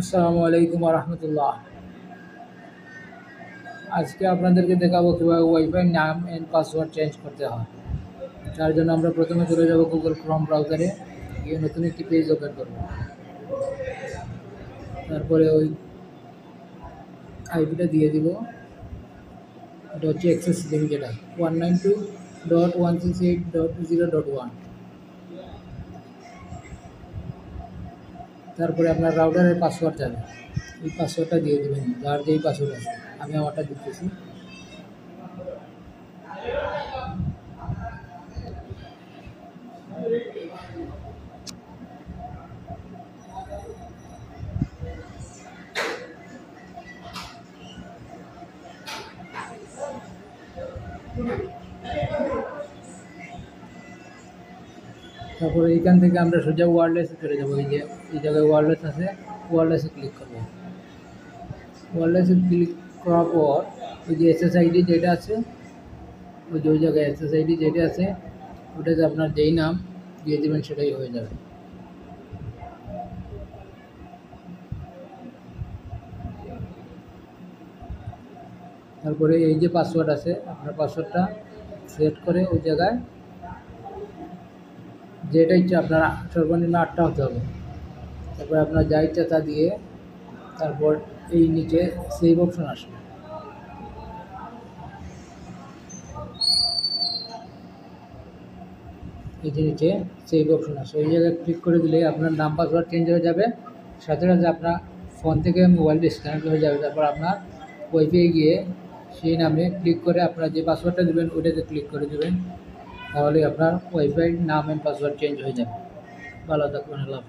আসসালামু আলাইকুম রহমতুল্লাহ। আজকে আপনাদেরকে দেখাবো কীভাবে ওয়াইফাই নাম অ্যান্ড পাসওয়ার্ড চেঞ্জ করতে হয়। তার জন্য আমরা প্রথমে চলে যাব গুগল ক্রোম ব্রাউজারে, গিয়ে নতুন একটি পেজ ওপেন করব। তারপরে ওই আইপিটা দিয়ে দিব, এটা হচ্ছে অ্যাক্সেস লিঙ্ক, যেটা 192.168.0.1। তারপরে আপনার রাউটারের পাসওয়ার্ড যাবে, এই পাসওয়ার্ডটা দিয়ে দেবেন, যার যেই পাসওয়ার্ড আছে। আমি আমারটা দিতেছি। তারপরে এইখান থেকে আমরা সোজা ওয়্যারলেসে চলে যাবো। এই জায়গায় ওয়্যারলেস আছে, ওয়্যারলেসে ক্লিক করবো। ওয়্যারলেসে ক্লিক করার পর ওই যে এসএসআইডি যেটা আছে, ওই জায়গায় এসএসআইডি যেটা আছে ওটাতে আপনার যেই নাম দিয়ে দেবেন সেটাই হয়ে যাবে। তারপরে এই যে পাসওয়ার্ড আছে, আপনার পাসওয়ার্ডটা সেট করে ওই জায়গায় যেটা ইচ্ছা, আপনার সর্বনিম্ন 8টা হতে হবে। তারপর আপনার যা ইচ্ছা তা দিয়ে তারপর এই নিচে সেভ অপশন আসবে। এই যে নিচে সেভ অপশন আসে, ওই জায়গায় ক্লিক করে দিলে আপনার নাম পাসওয়ার্ড চেঞ্জ হয়ে যাবে। সাথে সাথে আপনার ফোন থেকে মোবাইল ডিসকানেক্ট হয়ে যাবে। তারপর আপনার ওয়াইফাই গিয়ে সেই নামে ক্লিক করে আপনার যে পাসওয়ার্ডটা দেবেন ওইটাতে ক্লিক করে দেবেন, তাহলে আপনার ওয়াইফাই নাম অ্যান্ড পাসওয়ার্ড চেঞ্জ হয়ে যাবে। ভালো থাকবেন, আল্লাহ হাফেজ।